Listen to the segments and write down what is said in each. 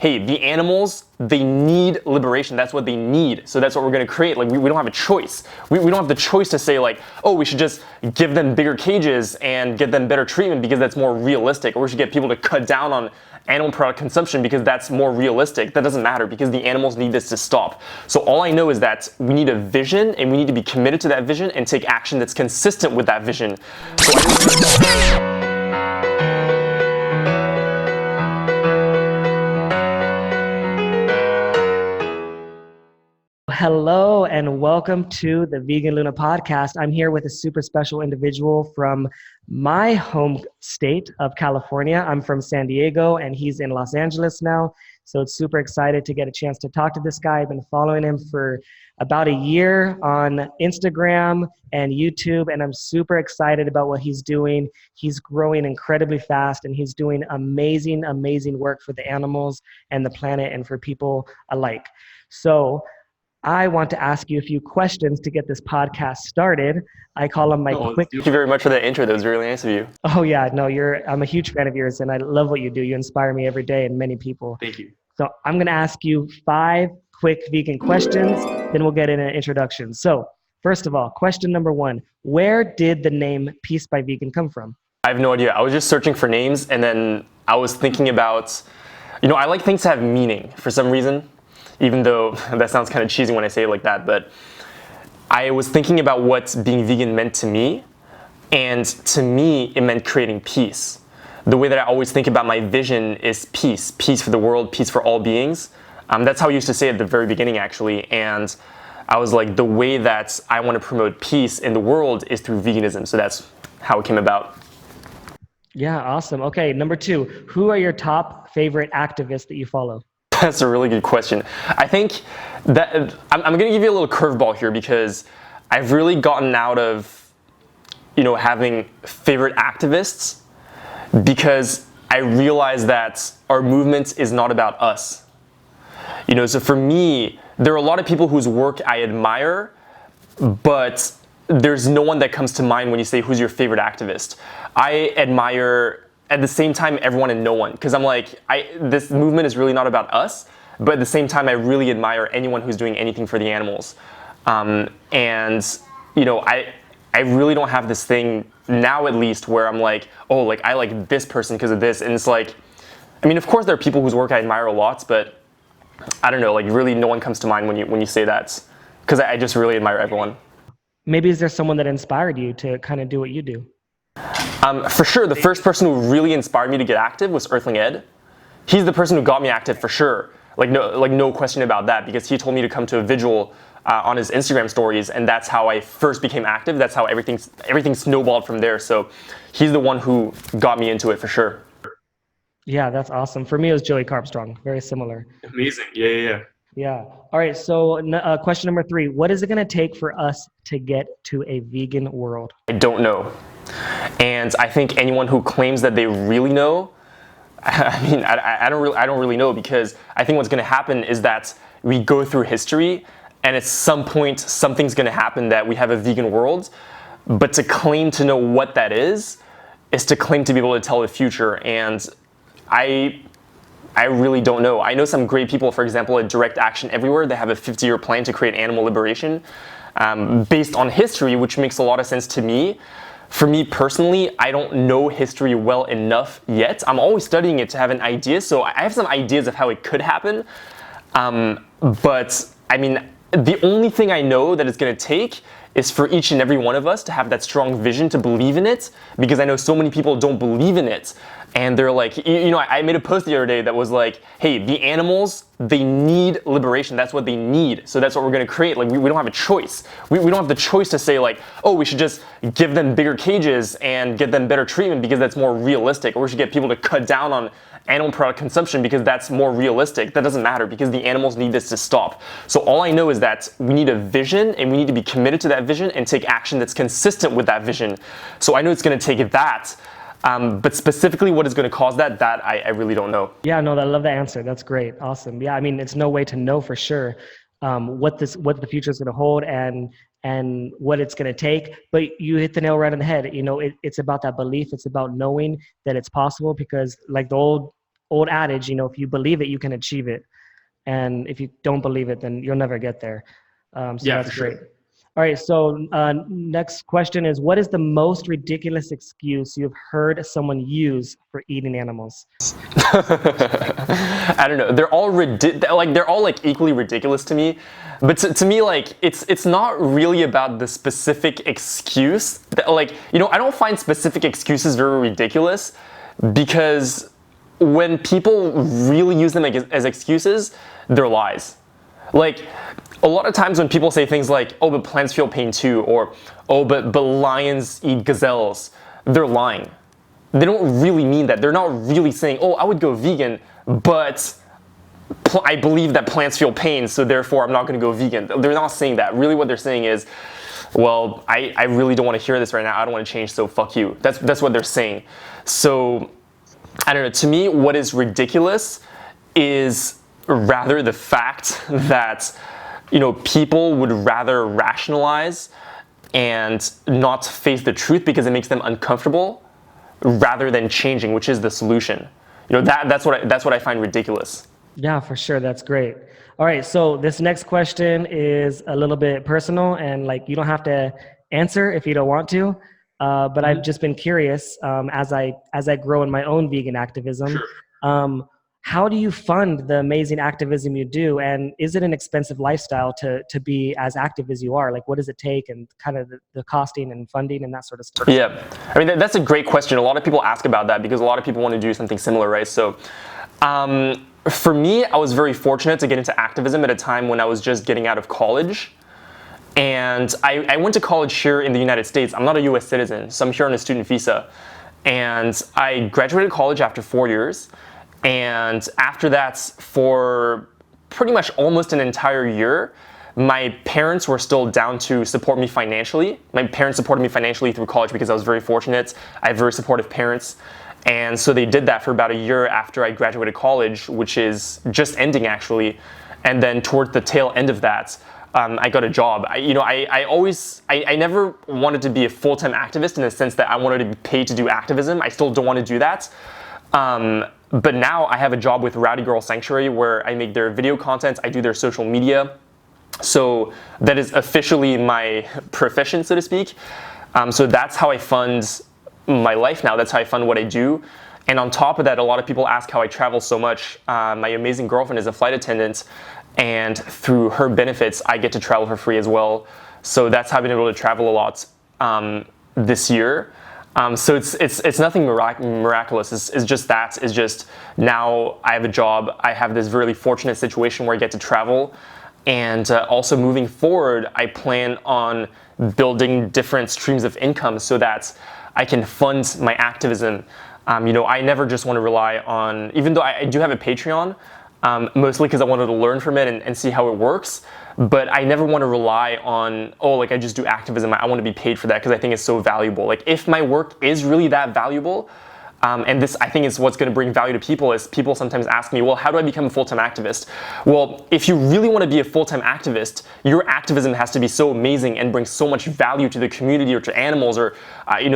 hey, the animals, they need liberation. That's what they need. So that's what we're going to create. Like, we don't have a choice. We don't have the choice to say like, oh, we should just give them bigger cages and get them better treatment because that's more realistic. Or we should get people to cut down on animal product consumption because that's more realistic. That doesn't matter because the animals need this to stop. So all I know is that we need a vision and we need to be committed to that vision and take action that's consistent with that vision. Hello and welcome to the Vegan Luna podcast. I'm here with a super special individual from my home state of California. I'm from San Diego and he's in Los Angeles now. So it's super excited to get a chance to talk to this guy. I've been following him for about a year on Instagram and YouTube, and I'm super excited about what he's doing. He's growing incredibly fast and he's doing amazing, amazing work for the animals and the planet and for people alike. So I want to ask you a few questions to get this podcast started. I call them my quick... Thank you very much for that intro. That was really nice of you. Oh yeah, no, I'm a huge fan of yours and I love what you do. You inspire me every day and many people. Thank you. So I'm going to ask you 5 quick vegan questions, then we'll get in an introduction. So first of all, question number 1, where did the name Peace by Vegan come from? I have no idea. I was just searching for names and then I was thinking about, I like things to have meaning for some reason. Even though that sounds kind of cheesy when I say it like that, but I was thinking about what being vegan meant to me, and to me, it meant creating peace. The way that I always think about my vision is peace. Peace for the world, peace for all beings. That's how I used to say it at the very beginning, actually, and I was like, the way that I want to promote peace in the world is through veganism, so that's how it came about. Yeah, awesome. Okay, number 2, who are your top favorite activists that you follow? That's a really good question. I think that I'm going to give you a little curveball here because I've really gotten out of, having favorite activists because I realize that our movement is not about us. So for me, there are a lot of people whose work I admire, but there's no one that comes to mind when you say who's your favorite activist. I admire at the same time everyone and no one, because I'm like, this movement is really not about us, but at the same time I really admire anyone who's doing anything for the animals. I really don't have this thing now, at least, where I'm like, oh, like I like this person because of this, and it's like, of course there are people whose work I admire a lot, but I don't know, like really no one comes to mind when you say that, because I just really admire everyone. Maybe is there someone that inspired you to kind of do what you do? For sure, the first person who really inspired me to get active was Earthling Ed. He's the person who got me active for sure. No question about that, because he told me to come to a vigil on his Instagram stories, and that's how I first became active. That's how everything snowballed from there. So he's the one who got me into it for sure. Yeah, that's awesome. For me, it was Joey Carbstrong. Very similar. Amazing. Yeah. Yeah. All right. So question number 3, what is it going to take for us to get to a vegan world? I don't know. And I think anyone who claims that they really know, I don't really know, because I think what's going to happen is that we go through history and at some point something's going to happen that we have a vegan world, but to claim to know what that is to claim to be able to tell the future, and I really don't know. I know some great people, for example, at Direct Action Everywhere, they have a 50-year plan to create animal liberation based on history, which makes a lot of sense to me. For me personally, I don't know history well enough yet. I'm always studying it to have an idea, so I have some ideas of how it could happen. But the only thing I know that it's going to take is for each and every one of us to have that strong vision to believe in it, because I know so many people don't believe in it. And they're like, I made a post the other day that was like, hey, the animals, they need liberation. That's what they need. So that's what we're going to create. Like, we don't have a choice. We don't have the choice to say like, oh, we should just give them bigger cages and get them better treatment because that's more realistic. Or we should get people to cut down on animal product consumption because that's more realistic. That doesn't matter because the animals need this to stop. So all I know is that we need a vision and we need to be committed to that vision and take action that's consistent with that vision. So I know it's going to take that. But specifically what is going to cause that I really don't know. Yeah, no, I love the answer. That's great. Awesome. Yeah, it's no way to know for sure what the future is going to hold and what it's going to take. But you hit the nail right on the head. It's about that belief. It's about knowing that it's possible, because like the old old adage, if you believe it, you can achieve it. And if you don't believe it, then you'll never get there. So Yeah, that's for sure. great. All right, so next question is, what is the most ridiculous excuse you've heard someone use for eating animals? I don't know. They're all they're all like equally ridiculous to me. But to me, like it's not really about the specific excuse. I don't find specific excuses very ridiculous, because when people really use them as excuses, they're lies. Like, a lot of times when people say things like, oh, but plants feel pain too, or oh, but lions eat gazelles, they're lying. They don't really mean that. They're not really saying, oh, I would go vegan, but I believe that plants feel pain, so therefore I'm not going to go vegan. They're not saying that. Really what they're saying is, well, I really don't want to hear this right now. I don't want to change, so fuck you. That's what they're saying. So, I don't know. To me, what is ridiculous is rather the fact that people would rather rationalize and not face the truth because it makes them uncomfortable, rather than changing, which is the solution. That's what I find ridiculous. Yeah, for sure. That's great. All right, so this next question is a little bit personal, and you don't have to answer if you don't want to. But I've just been curious, as I grow in my own vegan activism. Sure. How do you fund the amazing activism you do? And is it an expensive lifestyle to be as active as you are? What does it take, and kind of the costing and funding and that sort of stuff? Yeah, I mean, that's a great question. A lot of people ask about that because a lot of people want to do something similar, right? So, for me, I was very fortunate to get into activism at a time when I was just getting out of college. And I went to college here in the United States. I'm not a US citizen, so I'm here on a student visa. And I graduated college after 4 years. And after that, for pretty much almost an entire year, my parents were still down to support me financially. My parents supported me financially through college because I was very fortunate. I have very supportive parents. And so they did that for about a year after I graduated college, which is just ending actually. And then towards the tail end of that, I got a job. I never wanted to be a full-time activist in the sense that I wanted to be paid to do activism. I still don't want to do that. But now I have a job with Rowdy Girl Sanctuary where I make their video content, I do their social media. So that is officially my profession, so to speak. So that's how I fund my life now. That's how I fund what I do. And on top of that, a lot of people ask how I travel so much. My amazing girlfriend is a flight attendant, and through her benefits, I get to travel for free as well. So that's how I've been able to travel a lot this year. So it's nothing miraculous. It's just that. It's just now I have a job. I have this really fortunate situation where I get to travel. And also moving forward, I plan on building different streams of income so that I can fund my activism. I never just want to rely on, even though I do have a Patreon, mostly because I wanted to learn from it and see how it works. But I never want to rely on, I just do activism. I want to be paid for that because I think it's so valuable. If my work is really that valuable, and this I think is what's going to bring value to people, is people sometimes ask me, well, how do I become a full-time activist? Well, if you really want to be a full-time activist, your activism has to be so amazing and bring so much value to the community or to animals, or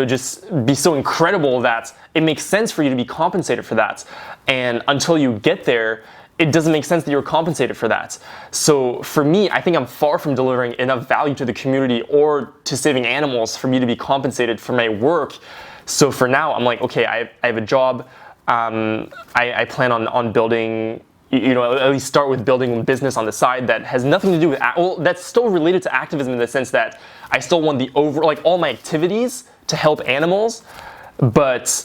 just be so incredible that it makes sense for you to be compensated for that. And until you get there, it doesn't make sense that you're compensated for that. So for me, I think I'm far from delivering enough value to the community or to saving animals for me to be compensated for my work. So for now, I'm like, okay, I have a job. I plan on building, at least start with building a business on the side that has nothing to do with, that's still related to activism in the sense that I still want all my activities to help animals. But,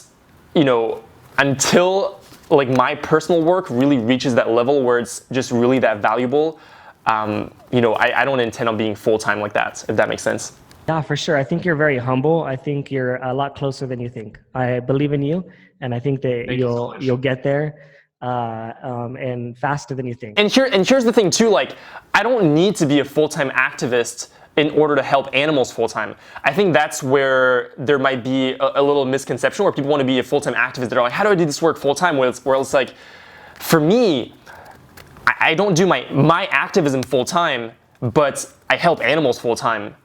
until my personal work really reaches that level where it's just really that valuable, I don't intend on being full-time like that, if that makes sense. Yeah, for sure. I think you're very humble. I think you're a lot closer than you think. I believe in you, and I think that you'll get there, and faster than you think. And here's the thing too. I don't need to be a full-time activist in order to help animals full-time. I think that's where there might be a little misconception where people want to be a full-time activist. They're like, how do I do this work full-time? Where it's like, for me, I don't do my activism full-time, but I help animals full-time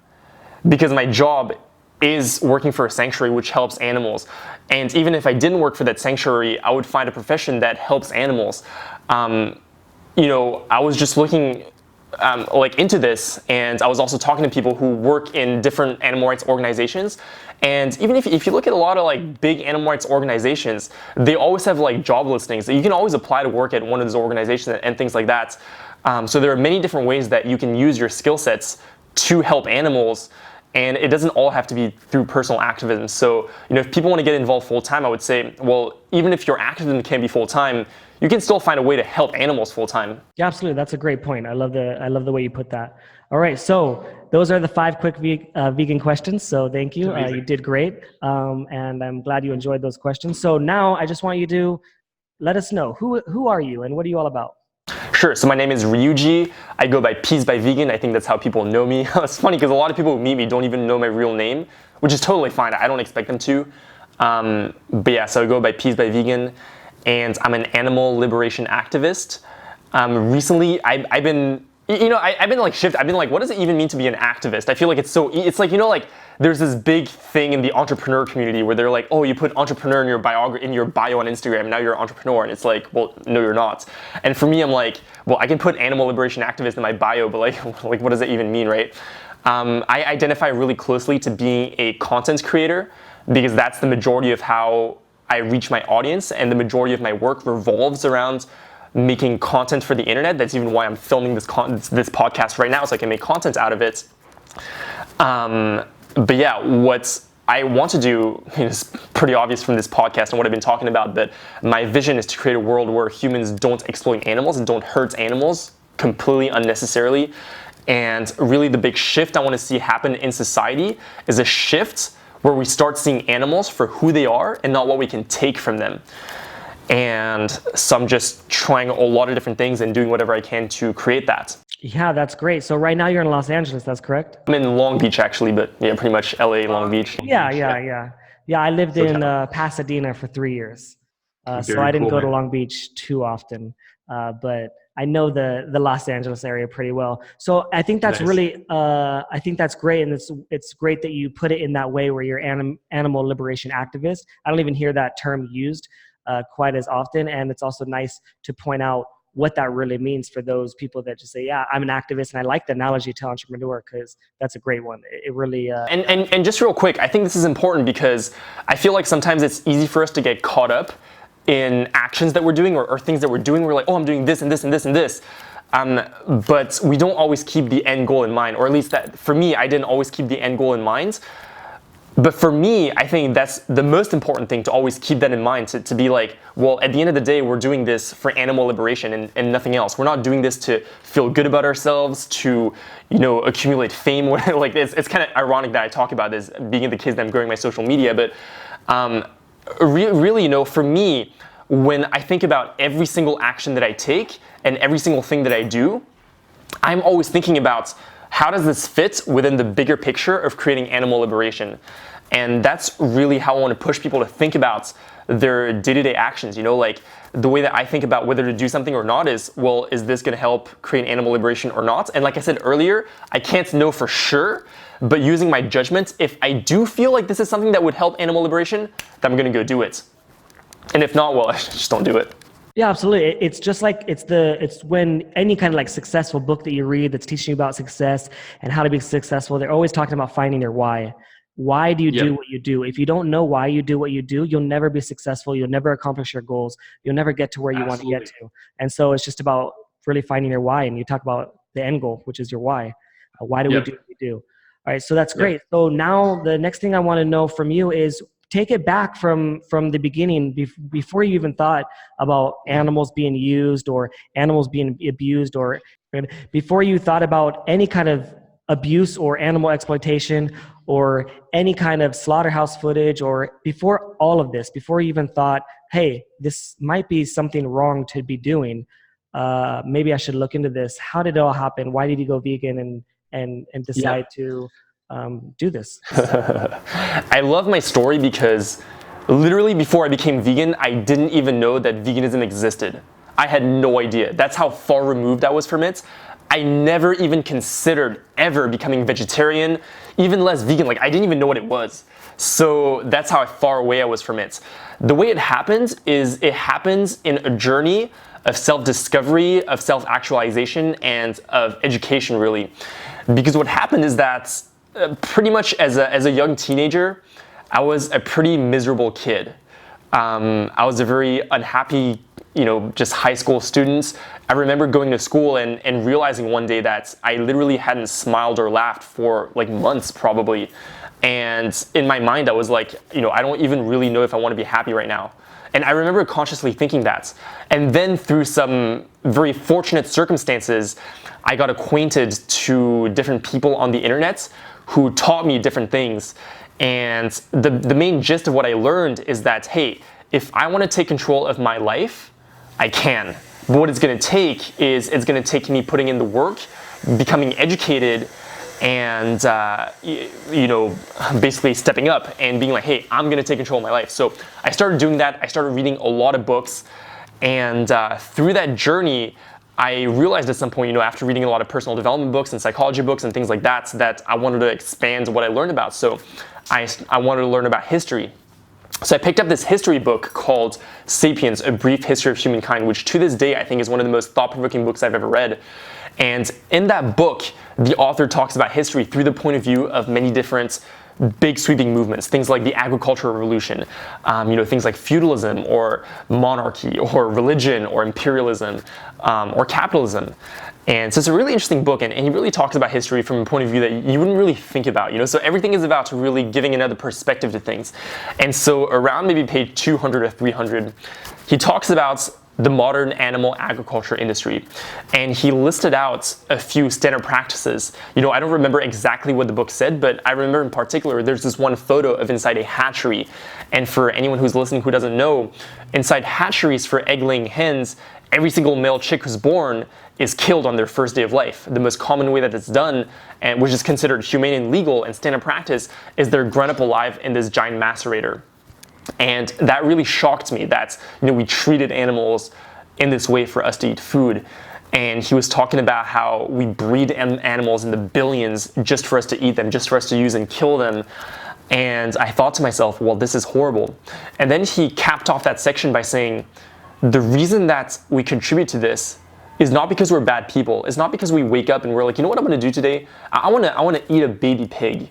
because my job is working for a sanctuary which helps animals. And even if I didn't work for that sanctuary, I would find a profession that helps animals. I was just looking into this, and I was also talking to people who work in different animal rights organizations. And even if you look at a lot of big animal rights organizations, they always have job listings that you can always apply to work at one of those organizations and things like that. So there are many different ways that you can use your skill sets to help animals, and it doesn't all have to be through personal activism. So if people want to get involved full time, I would say, well, even if your activism can't be full time, you can still find a way to help animals full time. Yeah, absolutely. That's a great point. I love the way you put that. All right, so those are the 5 quick vegan questions. So thank you. You did great, and I'm glad you enjoyed those questions. So now I just want you to let us know who are you and what are you all about? Sure. So my name is Ryuji. I go by Peas by Vegan. I think that's how people know me. It's funny because a lot of people who meet me don't even know my real name, which is totally fine. I don't expect them to. But yeah, so I go by Peas by Vegan, and I'm an animal liberation activist. Recently, I've been shifted. I've been what does it even mean to be an activist? I feel like it's there's this big thing in the entrepreneur community where they're oh, you put entrepreneur in your bio on Instagram, and now you're an entrepreneur, and it's well, no, you're not. And for me, I'm well, I can put animal liberation activist in my bio, but what does that even mean, right? I identify really closely to being a content creator because that's the majority of how I reach my audience, and the majority of my work revolves around making content for the internet. That's even why I'm filming this podcast right now, so I can make content out of it. But yeah, what I want to do is pretty obvious from this podcast and what I've been talking about, that my vision is to create a world where humans don't exploit animals and don't hurt animals completely unnecessarily. And really the big shift I want to see happen in society is a shift where we start seeing animals for who they are and not what we can take from them. And so I'm just trying a lot of different things and doing whatever I can to create that. Yeah, that's great. So right now you're in Los Angeles, that's correct? I'm in Long Beach actually, but yeah, pretty much LA, Long Beach. Yeah, I lived in Pasadena for 3 years. So I didn't go to Long Beach too often, but I know the Los Angeles area pretty well. So I think that's really, I think that's great. And it's great that you put it in that way where you're animal liberation activist. I don't even hear that term used quite as often. And it's also nice to point out what that really means for those people that just say, yeah, I'm an activist. And I like the analogy to entrepreneur because that's a great one. It really... And just real quick, I think this is important because I feel like sometimes it's easy for us to get caught up in actions that we're doing or things that we're doing. We're oh, I'm doing this and this and this and this. But we don't always keep the end goal in mind, or at least that for me, I didn't always keep the end goal in mind. But for me, I think that's the most important thing, to always keep that in mind, to be well, at the end of the day, we're doing this for animal liberation and nothing else. We're not doing this to feel good about ourselves, to, accumulate fame. It's kind of ironic that I talk about this being in the case that I'm growing my social media, but really, for me, when I think about every single action that I take and every single thing that I do, I'm always thinking about how does this fit within the bigger picture of creating animal liberation. And that's really how I want to push people to think about their day-to-day actions. The way that I think about whether to do something or not is, well, is this going to help create animal liberation or not? And like I said earlier, I can't know for sure, but using my judgment, if I do feel like this is something that would help animal liberation, then I'm going to go do it. And if not, well, I just don't do it. Yeah, absolutely. It's just it's when any kind of successful book that you read that's teaching you about success and how to be successful, they're always talking about finding your why. Why do you do what you do? If you don't know why you do what you do, you'll never be successful. You'll never accomplish your goals. You'll never get to where you want to get to. And so it's just about really finding your why. And you talk about the end goal, which is your why. Why do we do what we do? All right, so that's great. So now the next thing I want to know from you is, take it back from the beginning, before you even thought about animals being used or animals being abused, or before you thought about any kind of abuse or animal exploitation or any kind of slaughterhouse footage, or before all of this, before you even thought, hey, this might be something wrong to be doing, maybe I should look into this. How did it all happen? Why did you go vegan and decide to do this? I love my story because literally before I became vegan, I didn't even know that veganism existed. I had no idea. That's how far removed I was from it. I never even considered ever becoming vegetarian, even less vegan. I didn't even know what it was. So that's how far away I was from it. The way it happens is it happens in a journey of self-discovery, of self-actualization, and of education, really. Because what happened is that pretty much as a young teenager, I was a pretty miserable kid. I was a very unhappy, just high school student. I remember going to school and realizing one day that I literally hadn't smiled or laughed for like months probably. And in my mind, I was like, I don't even really know if I want to be happy right now. And I remember consciously thinking that. And then through some very fortunate circumstances, I got acquainted to different people on the internet who taught me different things. And the main gist of what I learned is that, hey, if I want to take control of my life, I can. But what it's going to take is it's going to take me putting in the work, becoming educated, and basically stepping up and being like, hey, I'm going to take control of my life. So I started doing that. I started reading a lot of books. And through that journey, I realized at some point, after reading a lot of personal development books and psychology books and things like that, that I wanted to expand what I learned about. So I wanted to learn about history. So I picked up this history book called Sapiens, A Brief History of Humankind, which to this day I think is one of the most thought-provoking books I've ever read. And in that book, the author talks about history through the point of view of many different big sweeping movements, things like the agricultural revolution, things like feudalism or monarchy or religion or imperialism or capitalism. And so it's a really interesting book, and he really talks about history from a point of view that you wouldn't really think about, So everything is about really giving another perspective to things. And so around maybe page 200 or 300, he talks about the modern animal agriculture industry. And he listed out a few standard practices. I don't remember exactly what the book said, but I remember in particular, there's this one photo of inside a hatchery. And for anyone who's listening who doesn't know, inside hatcheries for egg-laying hens, every single male chick who's born is killed on their first day of life. The most common way that it's done, and which is considered humane and legal and standard practice, is they're grown up alive in this giant macerator. And that really shocked me that we treated animals in this way for us to eat food. And he was talking about how we breed animals in the billions just for us to eat them, just for us to use and kill them. And I thought to myself, well, this is horrible. And then he capped off that section by saying, the reason that we contribute to this is not because we're bad people. It's not because we wake up and we're like, you know what I'm going to do today? I want to eat a baby pig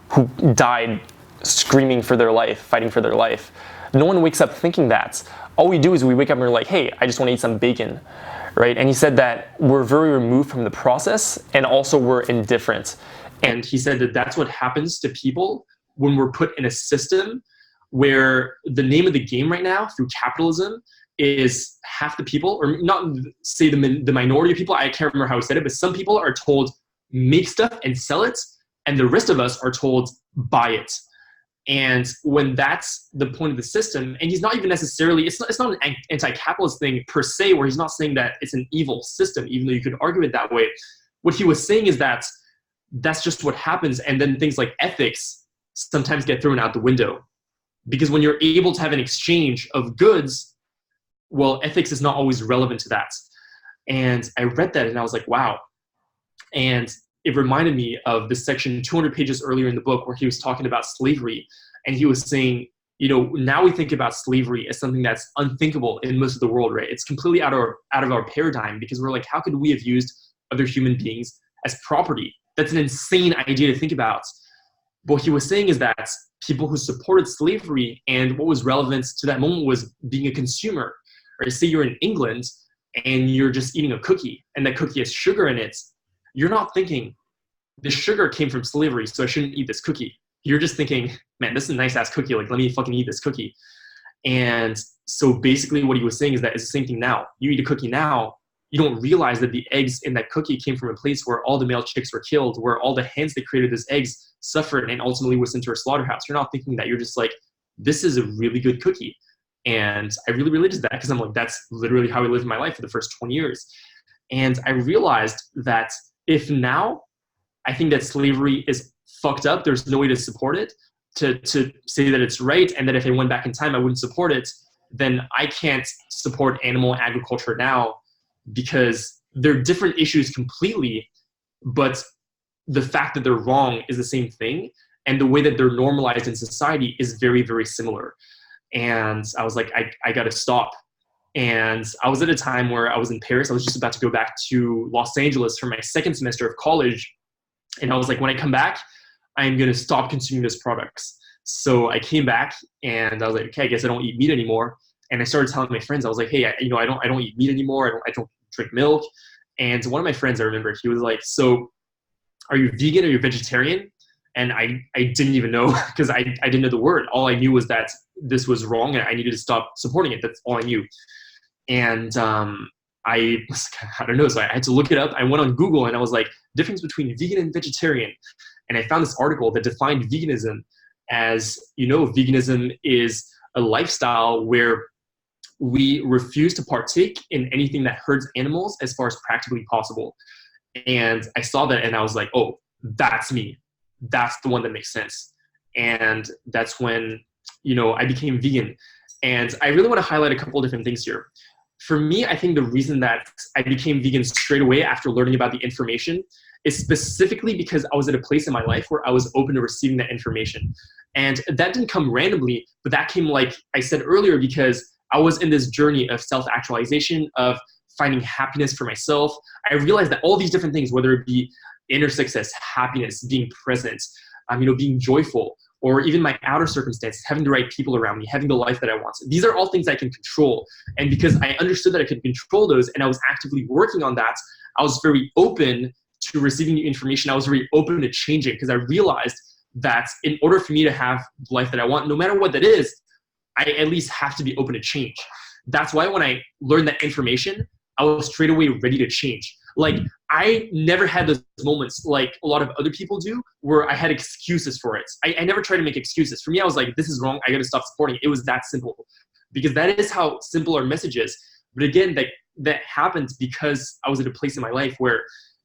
who died screaming for their life, fighting for their life. No one wakes up thinking that. All we do is we wake up and we're like, hey, I just want to eat some bacon, right? And he said that we're very removed from the process, and also we're indifferent. And he said that that's what happens to people when we're put in a system where the name of the game right now through capitalism is half the people, or not say the minority of people, I can't remember how he said it, but some people are told make stuff and sell it, and the rest of us are told buy it. And when that's the point of the system, and he's not even necessarily, it's not an anti-capitalist thing per se, where he's not saying that it's an evil system, even though you could argue it that way. What he was saying is that that's just what happens, and then things like ethics sometimes get thrown out the window. Because when you're able to have an exchange of goods, well, ethics is not always relevant to that. And I read that and I was like, wow. And it reminded me of this section 200 pages earlier in the book where he was talking about slavery. And he was saying, now we think about slavery as something that's unthinkable in most of the world, right? It's completely out of our paradigm, because we're like, how could we have used other human beings as property? That's an insane idea to think about. But what he was saying is that people who supported slavery, and what was relevant to that moment was being a consumer. Right? Say you're in England and you're just eating a cookie, and that cookie has sugar in it. You're not thinking, the sugar came from slavery, so I shouldn't eat this cookie. You're just thinking, man, this is a nice ass cookie. Like, let me fucking eat this cookie. And so basically what he was saying is that it's the same thing now. You eat a cookie now, you don't realize that the eggs in that cookie came from a place where all the male chicks were killed, where all the hens that created those eggs suffered and ultimately was sent to a slaughterhouse. You're not thinking that. You're just like, this is a really good cookie. And I really related to that, because I'm like, that's literally how I lived my life for the first 20 years. And I realized that if now I think that slavery is fucked up, there's no way to support it, to say that it's right, and that if I went back in time I wouldn't support it, then I can't support animal agriculture now, because they're different issues completely, but the fact that they're wrong is the same thing. and the way that they're normalized in society is very, very similar. And I was like, I got to stop. And I was at a time where I was in Paris. I was just about to go back to Los Angeles for my second semester of college. And I was like, when I come back, I'm going to stop consuming those products. So I came back and I was like, okay, I guess I don't eat meat anymore. And I started telling my friends, I was like, hey, I don't eat meat anymore. I don't drink milk. And one of my friends, I remember, he was like, so are you vegan or you're vegetarian? And I didn't even know, because I didn't know the word. All I knew was that this was wrong and I needed to stop supporting it. That's all I knew. And I don't know. So I had to look it up. I went on Google and I was like, difference between vegan and vegetarian. And I found this article that defined veganism as, veganism is a lifestyle where we refuse to partake in anything that hurts animals as far as practically possible. And I saw that and I was like, oh, that's me. That's the one that makes sense. And that's when, I became vegan. And I really want to highlight a couple of different things here. For me, I think the reason that I became vegan straight away after learning about the information is specifically because I was at a place in my life where I was open to receiving that information. And that didn't come randomly, but that came, like I said earlier, because I was in this journey of self-actualization, of finding happiness for myself. I realized that all these different things, whether it be inner success, happiness, being present, being joyful, or even my outer circumstances, having the right people around me, having the life that I want. These are all things I can control. And because I understood that I could control those and I was actively working on that, I was very open to receiving new information. I was very open to changing, because I realized that in order for me to have the life that I want, no matter what that is, I at least have to be open to change. That's why when I learned that information, I was straight away ready to change. Like, I never had those moments like a lot of other people do where I had excuses for it. I never tried to make excuses. For me, I was like, this is wrong. I got to stop supporting it. It was that simple, because that is how simple our message is. But again, that happened because I was at a place in my life where,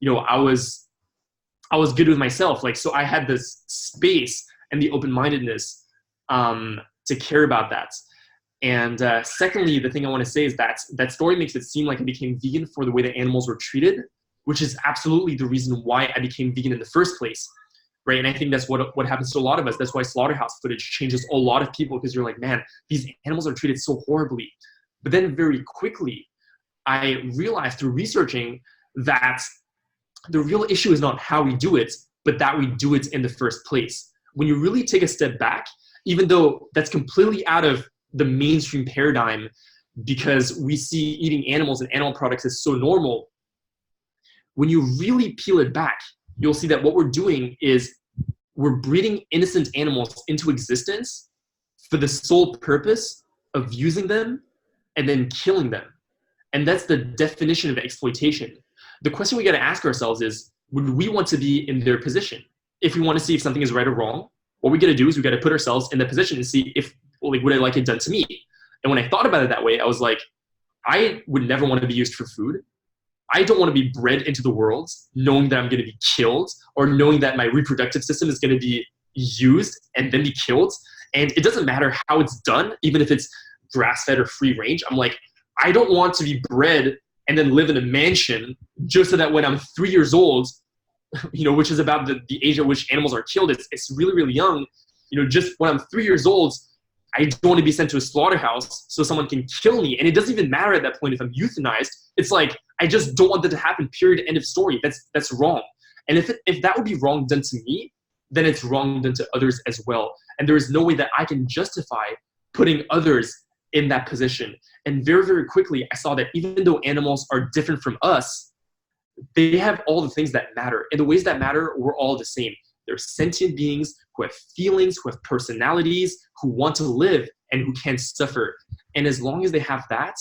I was good with myself. Like, so I had this space and the open-mindedness to care about that. And secondly, the thing I want to say is that that story makes it seem like I became vegan for the way that animals were treated, which is absolutely the reason why I became vegan in the first place, right? And I think that's what happens to a lot of us. That's why slaughterhouse footage changes a lot of people, because you're like, man, these animals are treated so horribly. But then very quickly, I realized through researching that the real issue is not how we do it, but that we do it in the first place. When you really take a step back, even though that's completely out of the mainstream paradigm, because we see eating animals and animal products as so normal, when you really peel it back, you'll see that what we're doing is we're breeding innocent animals into existence for the sole purpose of using them and then killing them. And that's the definition of exploitation. The question we got to ask ourselves is, would we want to be in their position? If we want to see if something is right or wrong, what we got to do is we got to put ourselves in that position and see if, would I like it done to me? And when I thought about it that way, I was like, I would never want to be used for food. I don't want to be bred into the world knowing that I'm going to be killed, or knowing that my reproductive system is going to be used and then be killed. And it doesn't matter how it's done, even if it's grass-fed or free range. I'm like, I don't want to be bred and then live in a mansion just so that when I'm 3 years old, which is about the age at which animals are killed, it's really, really young. Just when I'm 3 years old, I don't want to be sent to a slaughterhouse so someone can kill me. And it doesn't even matter at that point if I'm euthanized. It's like, I just don't want that to happen, period, end of story. That's wrong. And if that would be wrong done to me, then it's wrong done to others as well. And there is no way that I can justify putting others in that position. And very, very quickly, I saw that even though animals are different from us, they have all the things that matter. And the ways that matter, we're all the same. They're sentient beings who have feelings, who have personalities, who want to live and who can't suffer. And as long as they have that,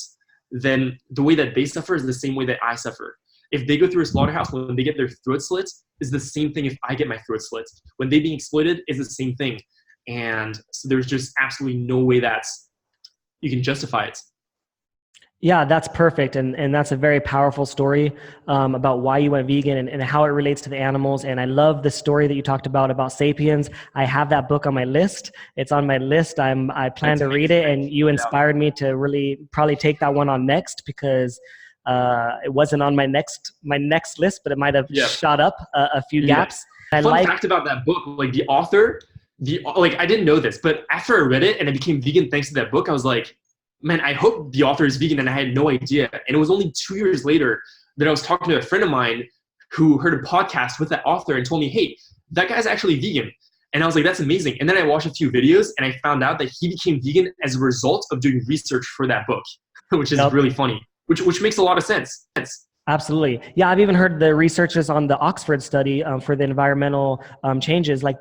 then the way that they suffer is the same way that I suffer. If they go through a slaughterhouse, when they get their throat slit, is the same thing if I get my throat slit. When they're being exploited, is the same thing. And so there's just absolutely no way that you can justify it. Yeah, that's perfect. And that's a very powerful story about why you went vegan and how it relates to the animals. And I love the story that you talked about Sapiens. I have that book on my list. It's on my list. I plan to read it, and you inspired me to really probably take that one on next, because it wasn't on my next list, but it might have shot up a few gaps. I Fun like fact about that book, like the author, like I didn't know this, but after I read it and I became vegan thanks to that book, I was like, man, I hope the author is vegan, and I had no idea. And it was only 2 years later that I was talking to a friend of mine who heard a podcast with that author and told me, hey, that guy's actually vegan. And I was like, that's amazing. And then I watched a few videos and I found out that he became vegan as a result of doing research for that book, which is really funny, which makes a lot of sense. Absolutely. Yeah, I've even heard the researchers on the Oxford study for the environmental changes, like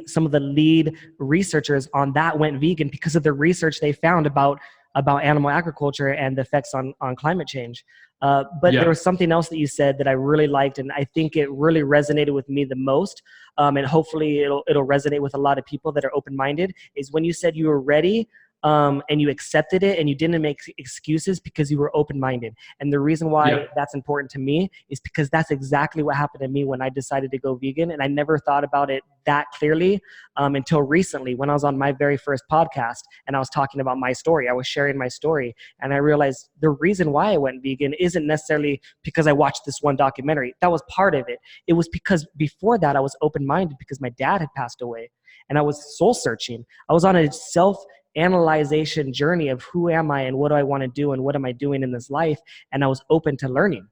some of the lead researchers on that went vegan because of the research they found about animal agriculture and the effects on climate change. But there was something else that you said that I really liked, and I think it really resonated with me the most, and hopefully it'll resonate with a lot of people that are open-minded, is when you said you were ready and you accepted it and you didn't make excuses because you were open-minded. And the reason why that's important to me is because that's exactly what happened to me when I decided to go vegan. And I never thought about it that clearly until recently when I was on my very first podcast and I was talking about my story. I was sharing my story and I realized the reason why I went vegan isn't necessarily because I watched this one documentary. That was part of it. It was because before that I was open-minded because my dad had passed away and I was soul searching. I was on a self-analyzation journey of who am I and what do I want to do and what am I doing in this life, and I was open to learning.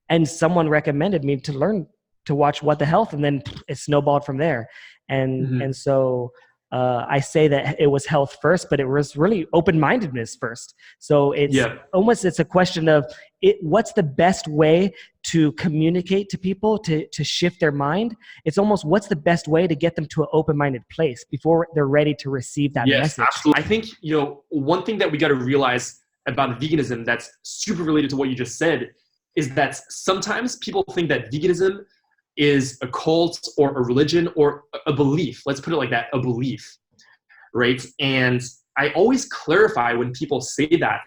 And someone recommended me to learn to watch What the Health, and then it snowballed from there. And so I say that it was health first, but it was really open-mindedness first. So it's a question of what's the best way to communicate to people to shift their mind. It's almost what's the best way to get them to an open-minded place before they're ready to receive that message. Absolutely. I think, one thing that we got to realize about veganism that's super related to what you just said is that sometimes people think that veganism is a cult or a religion or a belief. Let's put it like that, a belief, right? And I always clarify when people say that,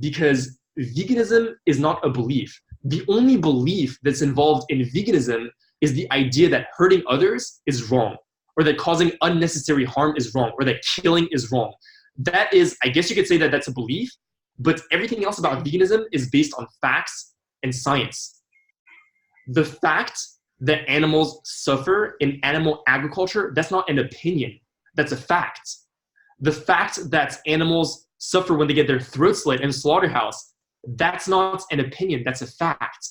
because veganism is not a belief. The only belief that's involved in veganism is the idea that hurting others is wrong, or that causing unnecessary harm is wrong, or that killing is wrong. That is, I guess you could say that that's a belief, but everything else about veganism is based on facts and science. The fact that animals suffer in animal agriculture, that's not an opinion, that's a fact. The fact that animals suffer when they get their throat slit in a slaughterhouse, that's not an opinion, that's a fact.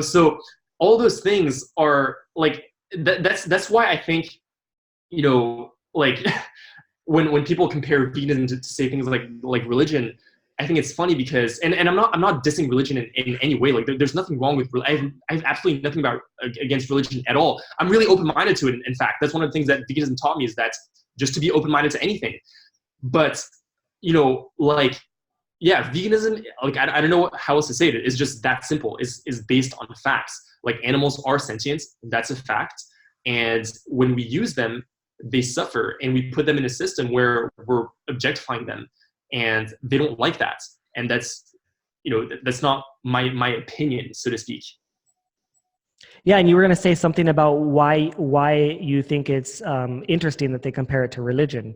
So all those things are like, that's why I think, like when people compare veganism to say things like religion, I think it's funny because, and I'm not dissing religion in any way. Like there's nothing wrong with, I have absolutely nothing against religion at all. I'm really open-minded to it. In fact, that's one of the things that veganism taught me, is that just to be open-minded to anything. But, veganism, I don't know how else to say it. It's just that simple. Is based on facts. Like animals are sentient. That's a fact. And when we use them, they suffer, and we put them in a system where we're objectifying them. And they don't like that. And that's not my opinion, so to speak. Yeah, and you were going to say something about why you think it's interesting that they compare it to religion.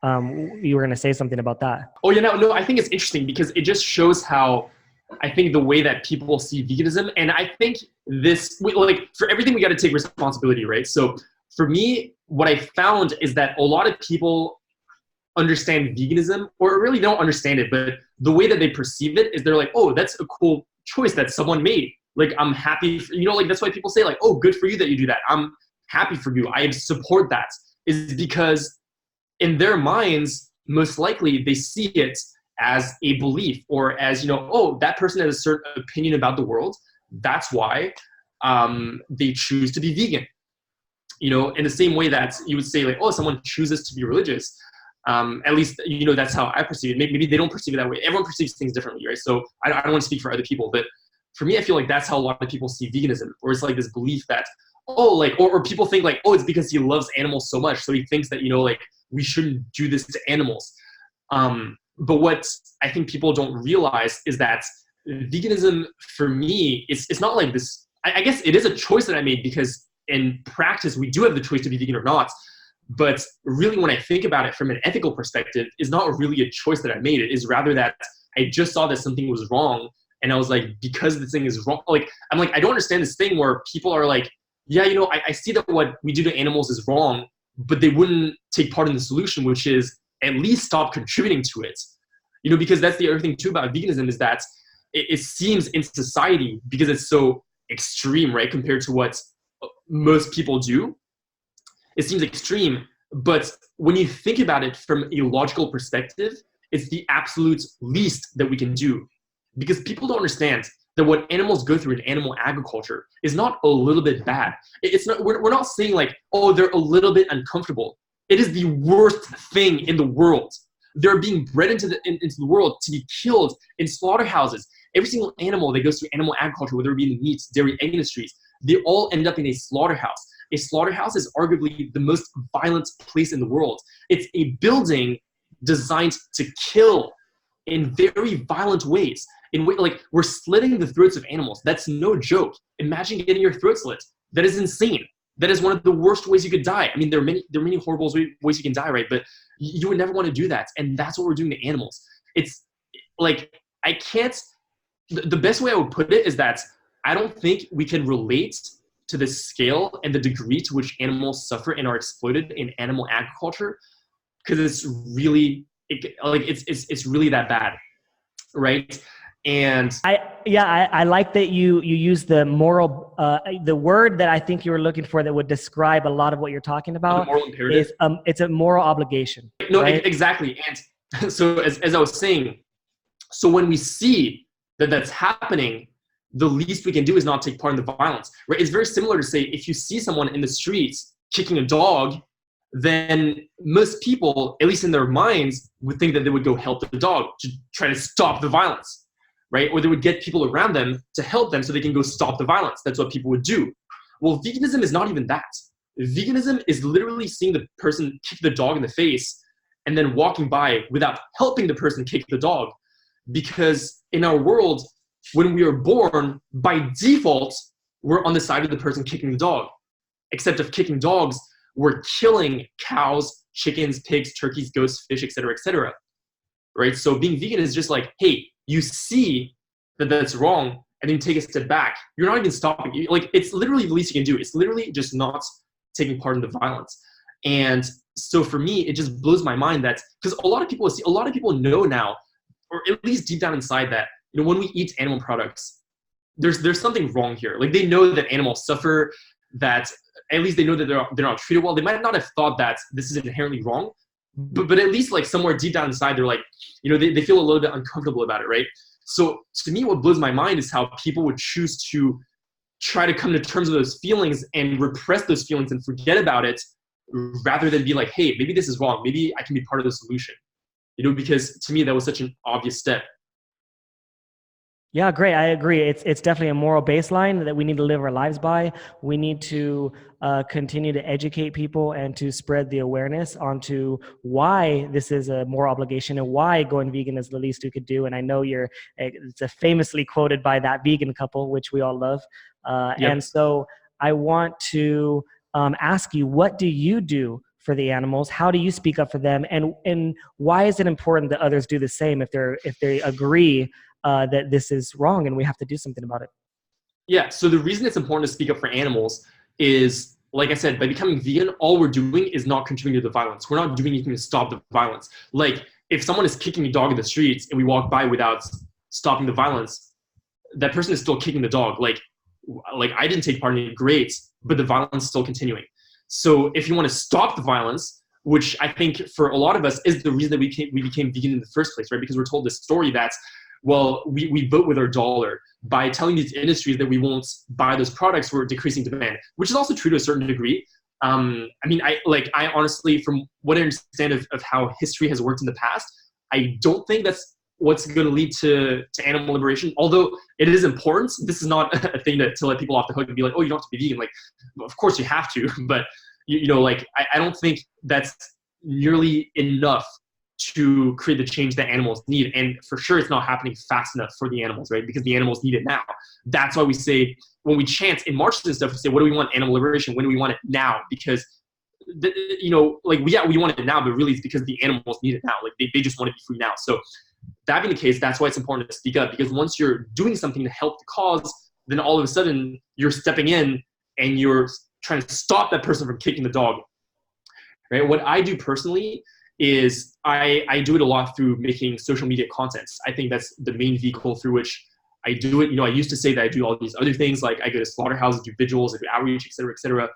You were going to say something about that. Oh, yeah, no, I think it's interesting because it just shows how I think the way that people see veganism, and I think for everything we got to take responsibility, right? So for me, what I found is that a lot of people understand veganism, or really don't understand it, but the way that they perceive it is they're like, oh, that's a cool choice that someone made. Like, I'm happy for, that's why people say like, oh, good for you that you do that. I'm happy for you. I support that. Is because in their minds, most likely they see it as a belief, or as, oh, that person has a certain opinion about the world. That's why they choose to be vegan. In the same way that you would say like, oh, someone chooses to be religious. At least, that's how I perceive it. Maybe they don't perceive it that way. Everyone perceives things differently, right? So I don't want to speak for other people, but for me, I feel like that's how a lot of people see veganism, or it's like this belief that, or people think like, oh, it's because he loves animals so much, so he thinks that, we shouldn't do this to animals. But what I think people don't realize is that veganism, for me, it's not like this. I guess it is a choice that I made, because in practice, we do have the choice to be vegan or not. But really, when I think about it from an ethical perspective, is not really a choice that I made. It is rather that I just saw that something was wrong. And I was like, because this thing is wrong, I don't understand this thing where people are like, yeah, I see that what we do to animals is wrong, but they wouldn't take part in the solution, which is at least stop contributing to it. Because that's the other thing too about veganism is that it seems in society, because it's so extreme, right, compared to what most people do, it seems extreme. But when you think about it from a logical perspective, it's the absolute least that we can do. Because people don't understand that what animals go through in animal agriculture is not a little bit bad. It's not. We're not saying like, oh, they're a little bit uncomfortable. It is the worst thing in the world. They're being bred into the world to be killed in slaughterhouses. Every single animal that goes through animal agriculture, whether it be in the meat, dairy, egg industries, they all end up in a slaughterhouse. A slaughterhouse is arguably the most violent place in the world. It's a building designed to kill in very violent ways. Like we're slitting the throats of animals. That's no joke. Imagine getting your throat slit. That is insane. That is one of the worst ways you could die. I mean, there are many horrible ways you can die, right? But you would never want to do that. And that's what we're doing to animals. It's like, the best way I would put it is that I don't think we can relate to the scale and the degree to which animals suffer and are exploited in animal agriculture, because it's really, it's really that bad, right? And I like that you use the moral, the word that I think you were looking for that would describe a lot of what you're talking about. The moral imperative. It's a moral obligation. No, right? Exactly. And so as I was saying, so when we see that that's happening, the least we can do is not take part in the violence, right? It's very similar to say, if you see someone in the streets kicking a dog, then most people, at least in their minds, would think that they would go help the dog to try to stop the violence, right? Or they would get people around them to help them so they can go stop the violence. That's what people would do. Well, veganism is not even that. Veganism is literally seeing the person kick the dog in the face and then walking by without helping the person kick the dog. Because in our world, when we are born, by default, we're on the side of the person kicking the dog. Except if kicking dogs, we're killing cows, chickens, pigs, turkeys, goats, fish, etc., right? So being vegan is just like, hey, you see that that's wrong, and then you take a step back. You're not even stopping. Like, it's literally the least you can do. It's literally just not taking part in the violence. And so for me, it just blows my mind that, because a lot of people know now, or at least deep down inside, that when we eat animal products, there's something wrong here. Like, they know that animals suffer, that at least they know that they're not treated well. They might not have thought that this is inherently wrong, but at least like somewhere deep down inside, they're like, they feel a little bit uncomfortable about it, right? So to me, what blows my mind is how people would choose to try to come to terms with those feelings and repress those feelings and forget about it, rather than be like, hey, maybe this is wrong. Maybe I can be part of the solution. Because to me, that was such an obvious step. Yeah, great. I agree. It's definitely a moral baseline that we need to live our lives by. We need to continue to educate people and to spread the awareness onto why this is a moral obligation and why going vegan is the least we could do. And I know it's a famously quoted by that vegan couple, which we all love. Yep. And so I want to ask you, what do you do for the animals? How do you speak up for them? And why is it important that others do the same if they agree that this is wrong and we have to do something about it? Yeah, so the reason it's important to speak up for animals is, like I said, by becoming vegan, all we're doing is not contributing to the violence. We're not doing anything to stop the violence. Like, if someone is kicking a dog in the streets and we walk by without stopping the violence, that person is still kicking the dog. Like I didn't take part in it, great, but the violence is still continuing. So if you want to stop the violence, which I think for a lot of us is the reason that we became vegan in the first place, right? Because we're told this story that, well, we vote with our dollar. By telling these industries that we won't buy those products, we're decreasing demand, which is also true to a certain degree. I honestly, from what I understand of how history has worked in the past, I don't think that's what's going to lead to animal liberation. Although it is important, this is not a thing to let people off the hook and be like, oh, you don't have to be vegan. Like, of course you have to, but I don't think that's nearly enough to create the change that animals need. And for sure, it's not happening fast enough for the animals, right? Because the animals need it now. That's why we say, when we chant in marches and stuff, we say, what do we want? Animal liberation. When do we want it? Now. Because, we want it now, but really it's because the animals need it now. Like, they just want to be free now. So that being the case, that's why it's important to speak up. Because once you're doing something to help the cause, then all of a sudden you're stepping in and you're trying to stop that person from kicking the dog, right? What I do personally is I do it a lot through making social media contents. I think that's the main vehicle through which I do it. I used to say that I do all these other things, like I go to slaughterhouses, do vigils, I do outreach, et cetera, et cetera.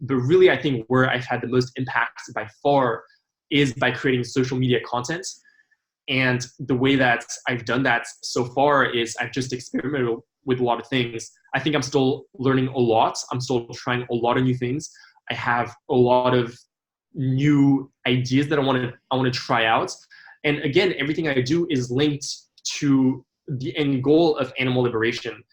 But really, I think where I've had the most impact by far is by creating social media content. And the way that I've done that so far is I've just experimented with a lot of things. I think I'm still learning a lot. I'm still trying a lot of new things. I have a lot of new ideas that I want to try out. And again, everything I do is linked to the end goal of animal liberation.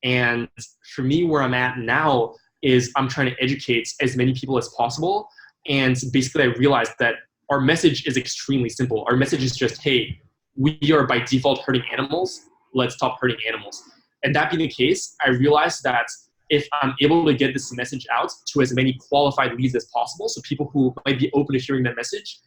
And for me, where I'm at now is I'm trying to educate as many people as possible. And basically I realized that our message is extremely simple. Our message is just, hey, we are by default hurting animals. Let's stop hurting animals. And that being the case, I realized that if I'm able to get this message out to as many qualified leads as possible, so people who might be open to hearing that message,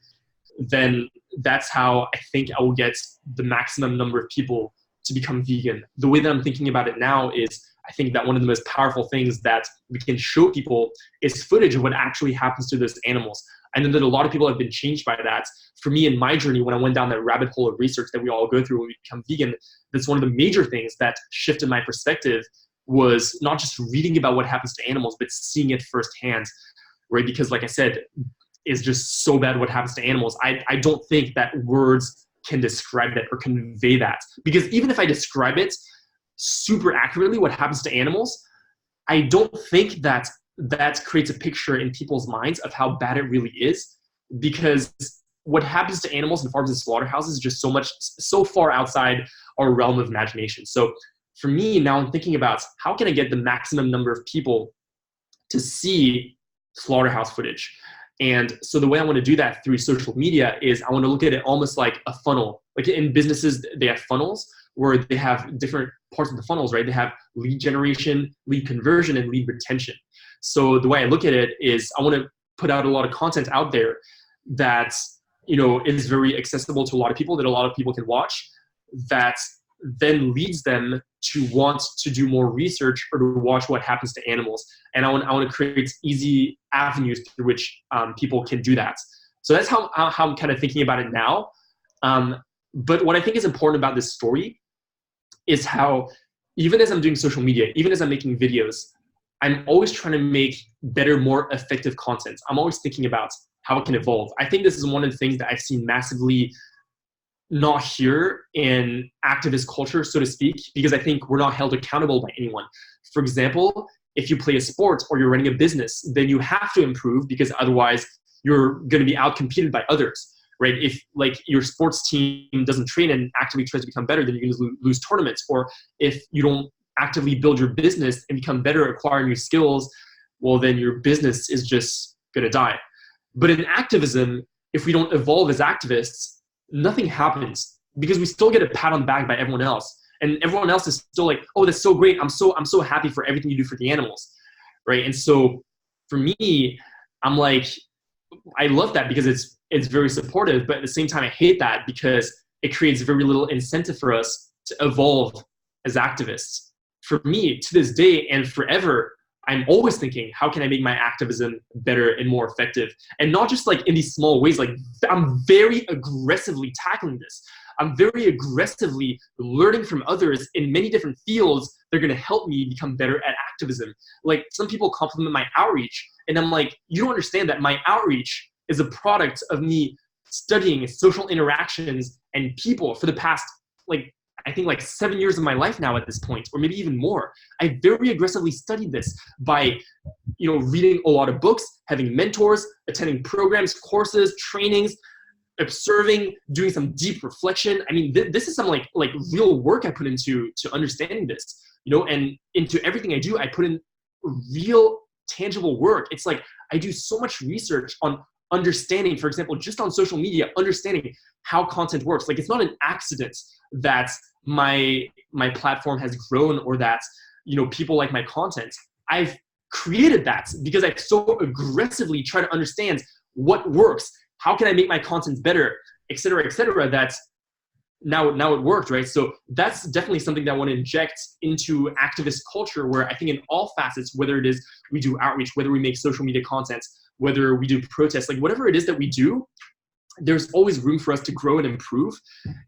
then that's how I think I will get the maximum number of people to become vegan. The way that I'm thinking about it now is I think that one of the most powerful things that we can show people is footage of what actually happens to those animals. I know that a lot of people have been changed by that. For me, in my journey, when I went down that rabbit hole of research that we all go through when we become vegan, that's one of the major things that shifted my perspective, was not just reading about what happens to animals, but seeing it firsthand, right? Because like I said, it's just so bad what happens to animals. I don't think that words can describe that or convey that. Because even if I describe it super accurately, what happens to animals, I don't think that that creates a picture in people's minds of how bad it really is. Because what happens to animals in farms and slaughterhouses is just so far outside our realm of imagination. So for me, now I'm thinking about how can I get the maximum number of people to see slaughterhouse footage. And so the way I want to do that through social media is I want to look at it almost like a funnel. Like in businesses, they have funnels where they have different parts of the funnels, right? They have lead generation, lead conversion, and lead retention. So the way I look at it is I want to put out a lot of content out there that, is very accessible to a lot of people, that a lot of people can watch, that then leads them to want to do more research or to watch what happens to animals. And I want to create easy avenues through which people can do that. So that's how I'm kind of thinking about it now. But what I think is important about this story is how, even as I'm doing social media, even as I'm making videos, I'm always trying to make better, more effective content. I'm always thinking about how it can evolve. I think this is one of the things that I've seen massively not here in activist culture, so to speak, because I think we're not held accountable by anyone. For example, if you play a sport or you're running a business, then you have to improve because otherwise you're going to be outcompeted by others, right? If like your sports team doesn't train and actively tries to become better, then you're going to lose tournaments. Or if you don't actively build your business and become better, acquire new skills, well, then your business is just going to die. But in activism, if we don't evolve as activists, nothing happens because we still get a pat on the back by everyone else. And everyone else is still like, oh, that's so great. I'm so happy for everything you do for the animals, right? And so for me, I'm like, I love that because it's very supportive, but at the same time, I hate that because it creates very little incentive for us to evolve as activists. For me, to this day and forever, I'm always thinking, how can I make my activism better and more effective? And not just like in these small ways, like I'm very aggressively tackling this. I'm very aggressively learning from others in many different fields. They're going to help me become better at activism. Like some people compliment my outreach and I'm like, you don't understand that my outreach is a product of me studying social interactions and people for the past, I think 7 years of my life now at this point, or maybe even more. I very aggressively studied this by, reading a lot of books, having mentors, attending programs, courses, trainings, observing, doing some deep reflection. I mean, this is some like real work I put into understanding this, and into everything I do, I put in real tangible work. It's like I do so much research on understanding, for example, just on social media, understanding how content works. Like it's not an accident that my platform has grown or that, people like my content. I've created that because I've so aggressively tried to understand what works. How can I make my content better, et cetera, that now it worked, right? So that's definitely something that I want to inject into activist culture, where I think in all facets, whether it is we do outreach, whether we make social media content, whether we do protests, like whatever it is that we do, there's always room for us to grow and improve.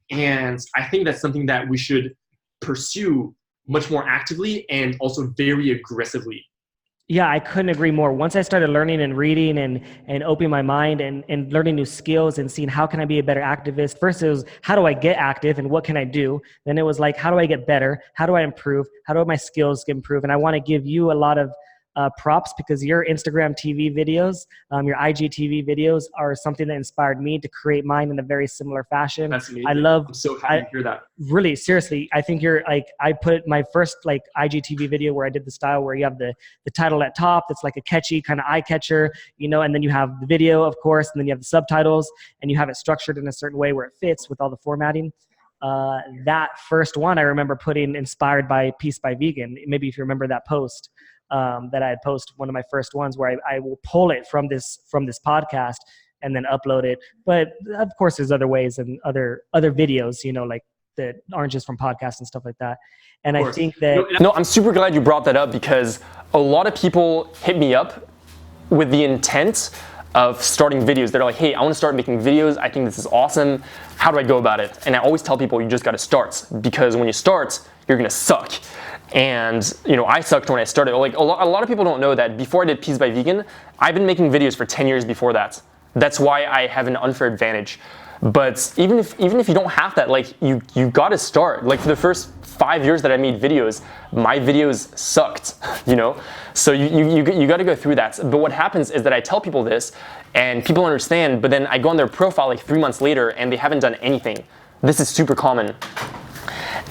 And I think that's something that we should pursue much more actively and also very aggressively. Yeah, I couldn't agree more. Once I started learning and reading and opening my mind and learning new skills and seeing how can I be a better activist. First it was, how do I get active and what can I do? Then it was like, how do I get better? How do I improve? How do my skills get improved? And I want to give you a lot of props, because your Instagram TV videos, your IGTV videos are something that inspired me to create mine in a very similar fashion. That's amazing. I'm so happy to hear that. Really, seriously, I think you're like, I put my first like IGTV video where I did the style where you have the title at top that's like a catchy kind of eye catcher, you know, and then you have the video, of course, and then you have the subtitles, and you have it structured in a certain way where it fits with all the formatting. That first one I remember putting inspired by Peace by Vegan. Maybe if you remember that post. That I had posted, one of my first ones, where I will pull it from this podcast and then upload it. But of course, there's other ways and other videos, you know, like that aren't just from podcasts and stuff like that. And I think that no, I'm super glad you brought that up, because a lot of people hit me up with the intent of starting videos. They're like, hey, I want to start making videos. I think this is awesome. How do I go about it? And I always tell people, you just got to start, because when you start, you're going to suck. And, you know, I sucked when I started. Like a lot of people don't know that before I did Peace by Vegan, I've been making videos for 10 years before that. That's why I have an unfair advantage. But even if you don't have that, like you got to start. Like for the first 5 years that I made videos, my videos sucked, you know? So you got to go through that. But what happens is that I tell people this and people understand, but then I go on their profile like 3 months later and they haven't done anything. This is super common.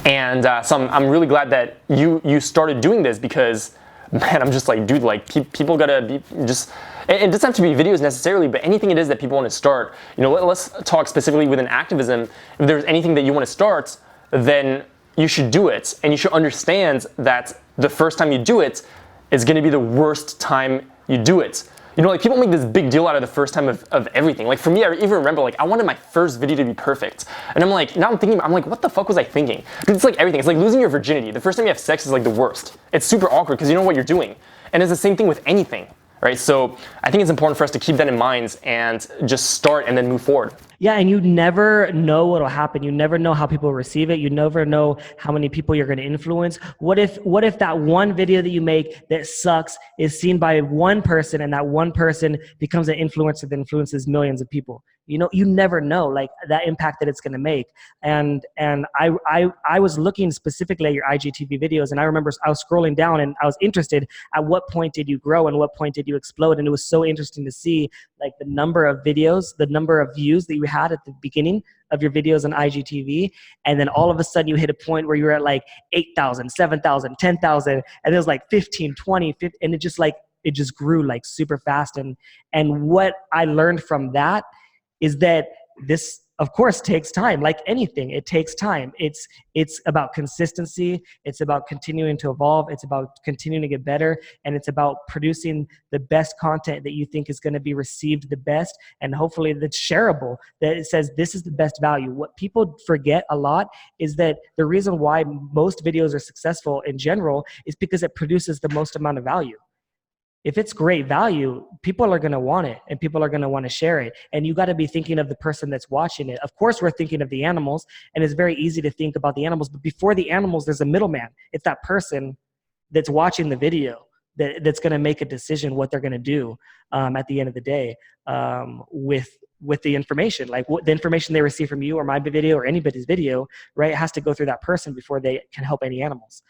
And so I'm really glad that you started doing this, because, man, I'm just like, dude, like people gotta be just, it doesn't have to be videos necessarily, but anything it is that people want to start. You know, let's talk specifically within activism. If there's anything that you want to start, then you should do it. And you should understand that the first time you do it is gonna be the worst time you do it. You know, like people make this big deal out of the first time of everything. Like for me, I even remember like I wanted my first video to be perfect. And I'm like, now I'm like, what the fuck was I thinking? Dude, it's like everything. It's like losing your virginity. The first time you have sex is like the worst. It's super awkward because you don't know what you're doing. And it's the same thing with anything, right? So I think it's important for us to keep that in mind and just start and then move forward. Yeah, and you never know what'll happen. You never know how people receive it. You never know how many people you're going to influence. What if that one video that you make that sucks is seen by one person, and that one person becomes an influencer that influences millions of people? You know, you never know like that impact that it's going to make. And I was looking specifically at your IGTV videos, and I remember I was scrolling down and I was interested at what point did you grow and what point did you explode. And it was so interesting to see like the number of videos, the number of views that you had at the beginning of your videos on IGTV. And then all of a sudden you hit a point where you were at like 8,000, 7,000, 10,000, and it was like 15, 20, 50, and it just grew like super fast. And what I learned from that is that this, of course, takes time. Like anything, it takes time. It's about consistency. It's about continuing to evolve. It's about continuing to get better. And it's about producing the best content that you think is going to be received the best, and hopefully that's shareable, that it says this is the best value. What people forget a lot is that the reason why most videos are successful in general is because it produces the most amount of value. If it's great value, people are going to want it and people are going to want to share it. And you got to be thinking of the person that's watching it. Of course, we're thinking of the animals, and it's very easy to think about the animals. But before the animals, there's a middleman. It's that person that's watching the video that's going to make a decision what they're going to do at the end of the day with the information. Like what the information they receive from you or my video or anybody's video, right? It has to go through that person before they can help any animals.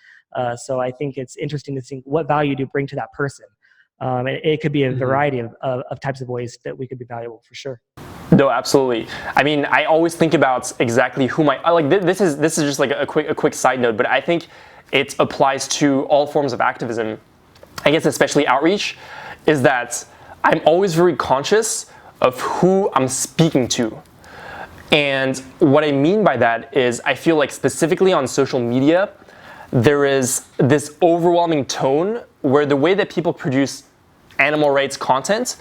So I think it's interesting to think what value do you bring to that person. It could be a variety of types of ways that we could be valuable for sure. No, absolutely. I mean, I always think about exactly who I like. This is just like a quick side note, but I think it applies to all forms of activism. I guess especially outreach, is that I'm always very conscious of who I'm speaking to. And what I mean by that is I feel like specifically on social media, there is this overwhelming tone where the way that people produce animal rights content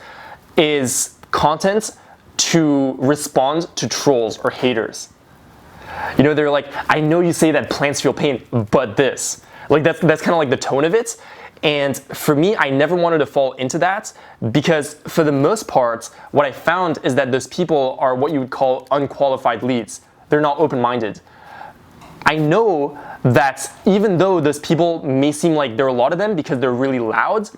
is content to respond to trolls or haters. You know, they're like, I know you say that plants feel pain, but this. Like that's kind of like the tone of it. And for me, I never wanted to fall into that because for the most part, what I found is that those people are what you would call unqualified leads. They're not open-minded. I know that even though those people may seem like there are a lot of them because they're really loud,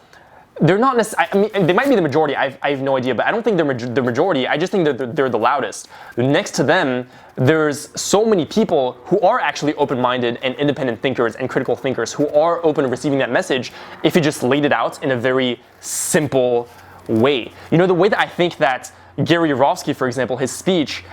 they're not necessarily, I mean, they might be the majority, I have no idea, but I don't think they're the majority, I just think that they're the loudest. Next to them, there's so many people who are actually open-minded and independent thinkers and critical thinkers who are open to receiving that message if you just laid it out in a very simple way. You know, the way that I think that Gary Yourofsky, for example, his speech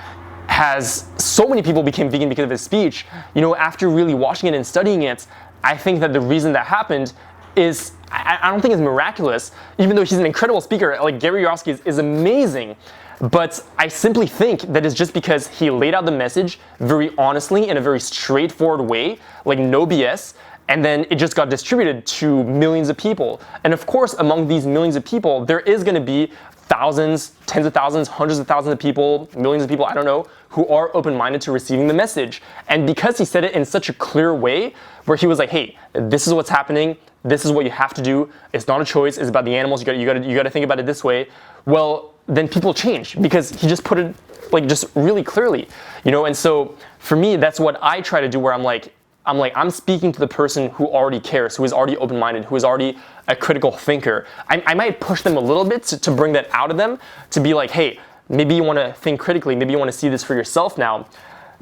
has, so many people became vegan because of his speech. You know, after really watching it and studying it, I think that the reason that happened is, I don't think it's miraculous, even though he's an incredible speaker, like Gary Yourofsky is amazing, but I simply think that it's just because he laid out the message very honestly in a very straightforward way, like no BS, and then it just got distributed to millions of people. And of course, among these millions of people, there is going to be thousands, tens of thousands, hundreds of thousands of people, millions of people, I don't know, who are open-minded to receiving the message. And because he said it in such a clear way, where he was like, hey, this is what's happening, this is what you have to do, it's not a choice, it's about the animals, you gotta think about it this way, well, then people change because he just put it like just really clearly, you know. And so for me, that's what I try to do, where I'm speaking to the person who already cares, who is already open-minded, who is already a critical thinker. I might push them a little bit to bring that out of them, to be like, hey, maybe you want to think critically, maybe you want to see this for yourself now.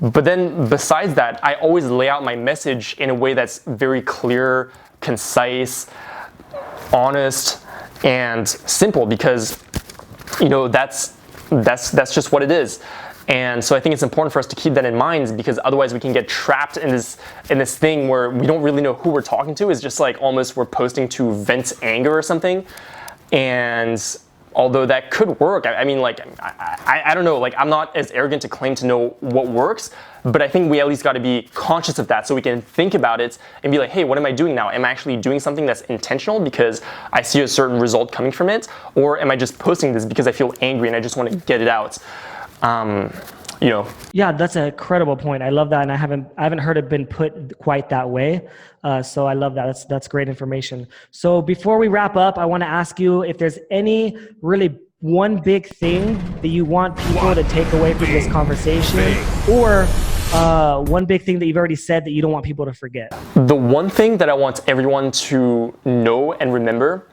But then besides that, I always lay out my message in a way that's very clear, concise, honest, and simple, because, you know, that's just what it is. And so I think it's important for us to keep that in mind, because otherwise we can get trapped in this thing where we don't really know who we're talking to. It's just like almost we're posting to vent anger or something. And although that could work, I mean, like, I don't know, like, I'm not as arrogant to claim to know what works, but I think we at least got to be conscious of that so we can think about it and be like, hey, what am I doing now? Am I actually doing something that's intentional because I see a certain result coming from it? Or am I just posting this because I feel angry and I just want to get it out? You know. Yeah, that's a credible point. I love that, and I haven't heard it been put quite that way. So I love that. That's great information. So before we wrap up, I want to ask you if there's any really one big thing that you want people to take away from this conversation, or one big thing that you've already said that you don't want people to forget. The one thing that I want everyone to know and remember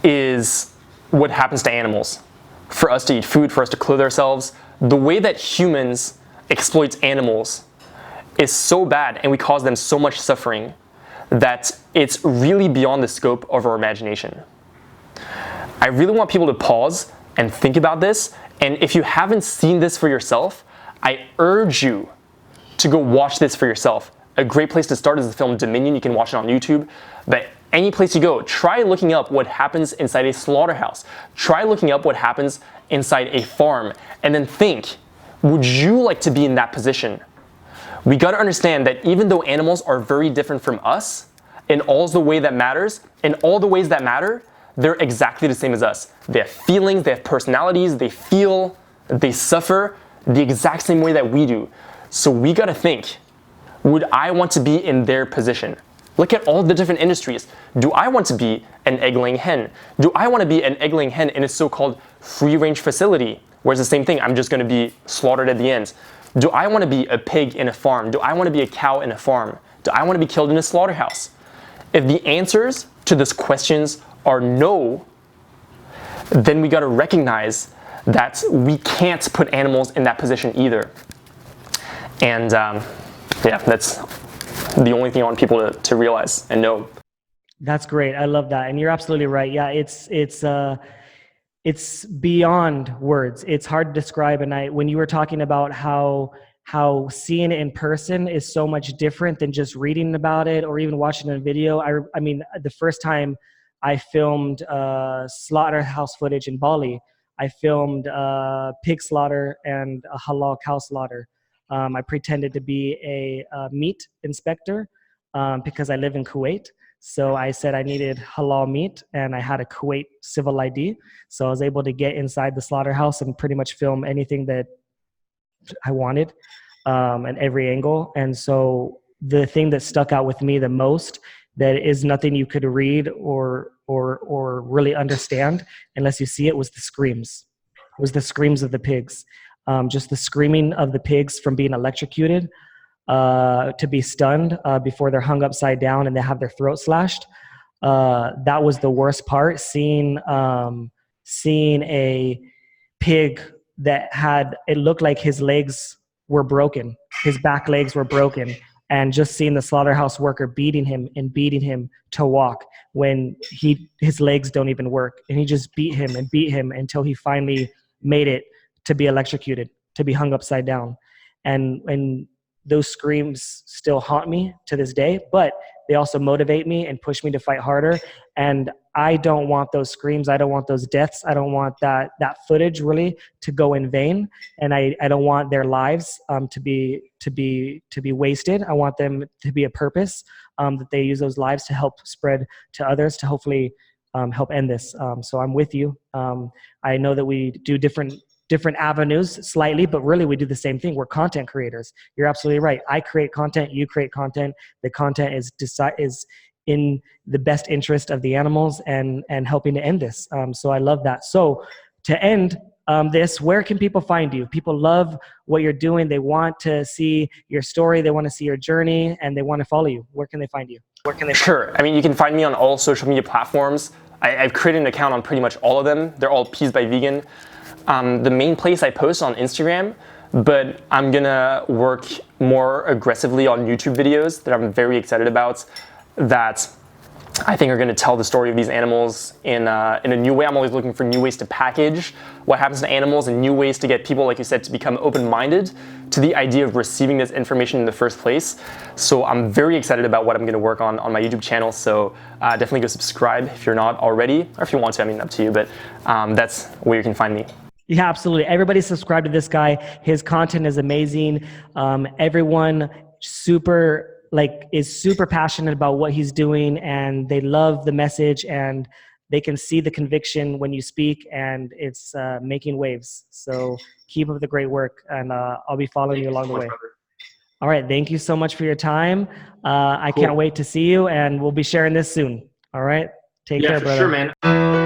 is what happens to animals. For us to eat food, for us to clothe ourselves, the way that humans exploit animals is so bad, and we cause them so much suffering, that it's really beyond the scope of our imagination. I really want people to pause and think about this, and if you haven't seen this for yourself, I urge you to go watch this for yourself. A great place to start is the film Dominion. You can watch it on YouTube, but any place you go, try looking up what happens inside a slaughterhouse. Try looking up what happens inside a farm, and then think, would you like to be in that position? We got to understand that even though animals are very different from us, in all the way that matters, in all the ways that matter, they're exactly the same as us. They have feelings, they have personalities, they feel, they suffer the exact same way that we do. So we got to think, would I want to be in their position? Look at all the different industries. Do I want to be an egg-laying hen? Do I want to be an egg-laying hen in a so-called free-range facility, where it's the same thing, I'm just going to be slaughtered at the end? Do I want to be a pig in a farm? Do I want to be a cow in a farm? Do I want to be killed in a slaughterhouse? If the answers to these questions are no, then we got to recognize that we can't put animals in that position either. And yeah, that's the only thing I want people to realize and know. That's great. I love that. And you're absolutely right. Yeah, it's beyond words. It's hard to describe. And when you were talking about how seeing it in person is so much different than just reading about it or even watching a video. I mean, the first time I filmed slaughterhouse footage in Bali, I filmed pig slaughter and a halal cow slaughter. I pretended to be a meat inspector because I live in Kuwait. So I said I needed halal meat, and I had a Kuwait civil ID. So I was able to get inside the slaughterhouse and pretty much film anything that I wanted. at every angle. And so the thing that stuck out with me the most, that is nothing you could read or really understand unless you see it, was the screams. It was the screams of the pigs. Just the screaming of the pigs from being electrocuted, to be stunned before they're hung upside down and they have their throat slashed. That was the worst part. Seeing a pig that it looked like his legs were broken, his back legs were broken, and just seeing the slaughterhouse worker beating him to walk when his legs don't even work, and he just beat him until he finally made it to be electrocuted, to be hung upside down. And those screams still haunt me to this day, but they also motivate me and push me to fight harder. And I don't want those screams. I don't want those deaths. I don't want that footage really to go in vain. And I don't want their lives to be wasted. I want them to be a purpose, that they use those lives to help spread to others, to hopefully help end this. So I'm with you. I know that we do different avenues slightly, but really we do the same thing. We're content creators. You're absolutely right. I create content, you create content. The content is in the best interest of the animals and helping to end this. So I love that. So to end this, where can people find you? People love what you're doing. They want to see your story. They want to see your journey, and they want to follow you. Where can they find you? Sure. I mean, you can find me on all social media platforms. I've created an account on pretty much all of them. They're all Peas by Vegan. The main place I post on Instagram, but I'm gonna work more aggressively on YouTube videos that I'm very excited about, that I think are gonna tell the story of these animals in a new way. I'm always looking for new ways to package what happens to animals and new ways to get people, like you said, to become open-minded to the idea of receiving this information in the first place. So I'm very excited about what I'm gonna work on my YouTube channel. So definitely go subscribe if you're not already, or if you want to, I mean, up to you, but that's where you can find me. Yeah, absolutely. Everybody subscribe to this guy. His content is amazing. Everyone is super passionate about what he's doing, and they love the message, and they can see the conviction when you speak, and it's making waves. So keep up the great work, and I'll be following you along the way. All right. Thank you so much for your time. I can't wait to see you, and we'll be sharing this soon. All right. Take care, brother. Yeah, for sure, man.